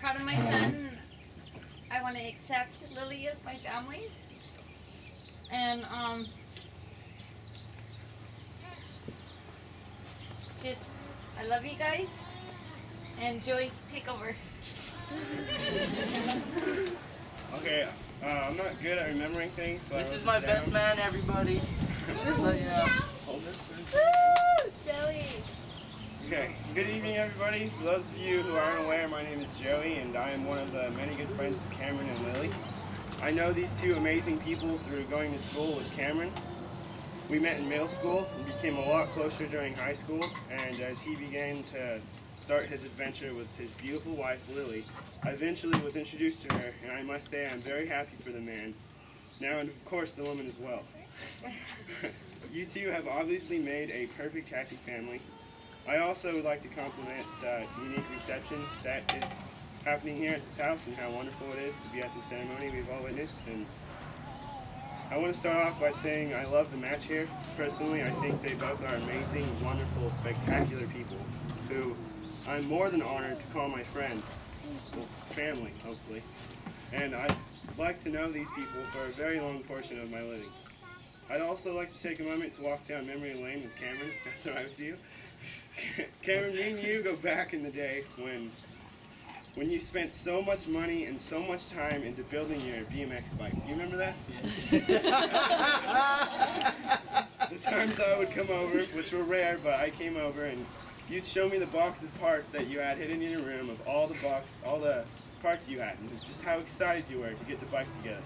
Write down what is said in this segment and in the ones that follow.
proud of my son. I want to accept Lily as my family. And just, I love you guys. And Joey, take over. Okay, I'm not good at remembering things, so this is my best man, everybody. So, yeah. Woo! Joey. Okay, good evening, everybody. For those of you who aren't aware, my name is Joey, and I am one of the many good friends of Cameron and Lily. I know these two amazing people through going to school with Cameron. We met in middle school and became a lot closer during high school, and as he began to start his adventure with his beautiful wife, Lily, I eventually was introduced to her, and I must say I'm very happy for the man. Now, and of course, the woman as well. You two have obviously made a perfect happy family. I also would like to compliment the unique reception that is happening here at this house and how wonderful it is to be at the ceremony we've all witnessed. And I want to start off by saying I love the match here. Personally, I think they both are amazing, wonderful, spectacular people who I'm more than honored to call my friends. Well, family, hopefully. And I'd like to know these people for a very long portion of my living. I'd also like to take a moment to walk down memory lane with Cameron, if that's all right with you. Cameron, me and you go back in the day when you spent so much money and so much time into building your BMX bike. Do you remember that? Yes. The times I would come over, which were rare, but I came over and you'd show me the box of parts that you had hidden in your room of all the parts you had, and just how excited you were to get the bike together.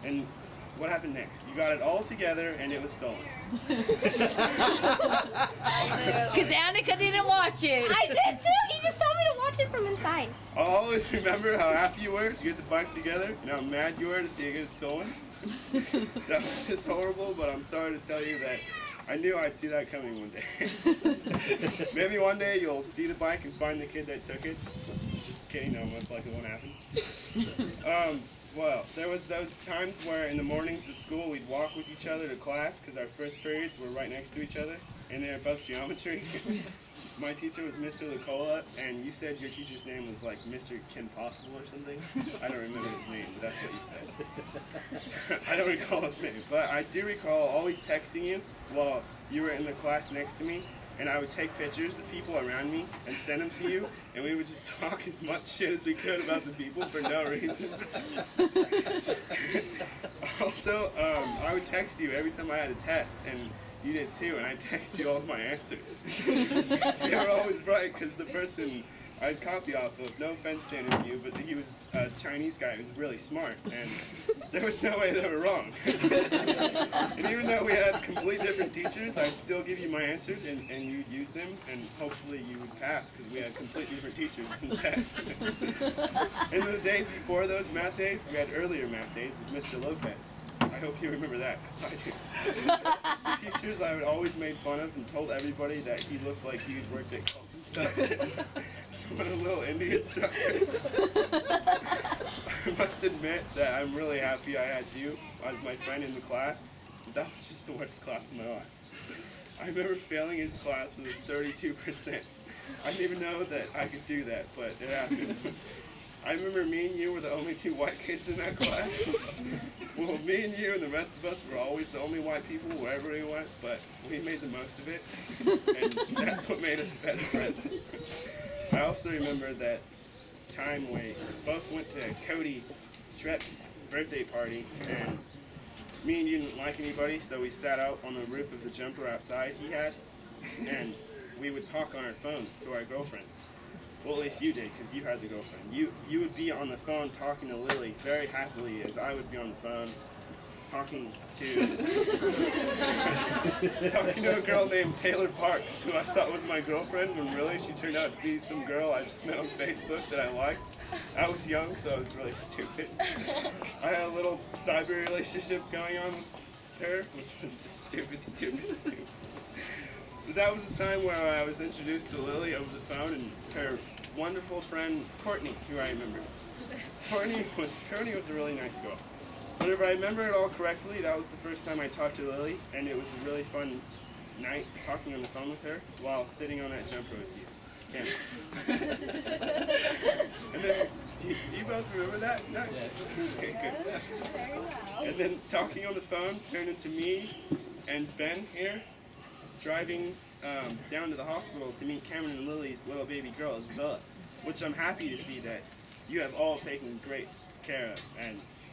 And what happened next? You got it all together and it was stolen. Because Annika didn't watch it. I did too. He just told me to watch it from inside. I'll always remember how happy you were to get the bike together and how mad you were to see it get stolen. That was just horrible, but I'm sorry to tell you that I knew I'd see that coming one day. Maybe one day you'll see the bike and find the kid that took it. Just kidding, no, most likely won't happen. What else? There was those times where in the mornings of school we'd walk with each other to class because our first periods were right next to each other and they were both geometry. My teacher was Mr. Licola, and you said your teacher's name was like Mr. Ken Possible or something. I don't remember his name, but that's what you said. I don't recall his name, but I do recall always texting you while you were in the class next to me, and I would take pictures of people around me and send them to you, and we would just talk as much shit as we could about the people for no reason. Also, I would text you every time I had a test, and you did too, and I'd text you all of my answers. They were always right, because the person I'd copy off of, no offense to any of you, but he was a Chinese guy who was really smart, and there was no way they were wrong. And even though we had completely different teachers, I'd still give you my answers, and you'd use them, and hopefully you would pass, because we had completely different teachers in the test. And the days before those math days, we had earlier math days with Mr. Lopez. I hope you remember that, because I do. The teachers I would always made fun of and told everybody that he looked like he had worked at Culp and stuff. What a little Indian instructor. I must admit that I'm really happy I had you as my friend in the class. That was just the worst class of my life. I remember failing his class with a 32%. I didn't even know that I could do that, but it happened. I remember me and you were the only two white kids in that class. Well, me and you and the rest of us were always the only white people wherever we went, but we made the most of it, and that's what made us better friends. I also remember that time we both went to Cody Trepp's birthday party, and me and you didn't like anybody, so we sat out on the roof of the jumper outside he had, and we would talk on our phones to our girlfriends. Well, at least you did, because you had the girlfriend. You would be on the phone talking to Lily very happily, as I would be on the phone talking to a girl named Taylor Parks, who I thought was my girlfriend, when really she turned out to be some girl I just met on Facebook that I liked. I was young, so I was really stupid. I had a little cyber relationship going on with her, which was just stupid. But that was the time where I was introduced to Lily over the phone and her wonderful friend Courtney, who I remember. Courtney was a really nice girl. But if I remember it all correctly, that was the first time I talked to Lily, and it was a really fun night talking on the phone with her while sitting on that jumper with you. And then both remember that? No? Yes. Okay, good. And then talking on the phone turned into me and Ben here driving down to the hospital to meet Cameron and Lily's little baby girl, Isabella, which I'm happy to see that you have all taken great care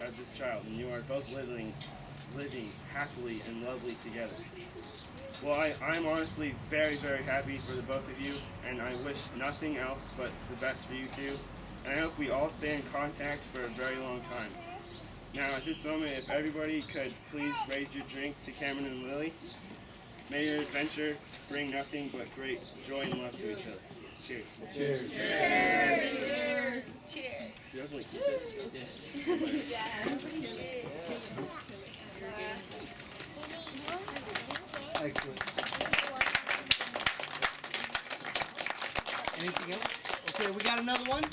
of this child, and you are both living happily and lovely together. Well, I'm honestly very, very happy for the both of you, and I wish nothing else but the best for you two. And I hope we all stay in contact for a very long time. Now, at this moment, if everybody could please raise your drink to Cameron and Lily. May your adventure bring nothing but great joy and love to each other. Cheers. Cheers. Cheers. Cheers. You guys want to keep this? Yes. Excellent. Anything else? Okay, we got another one.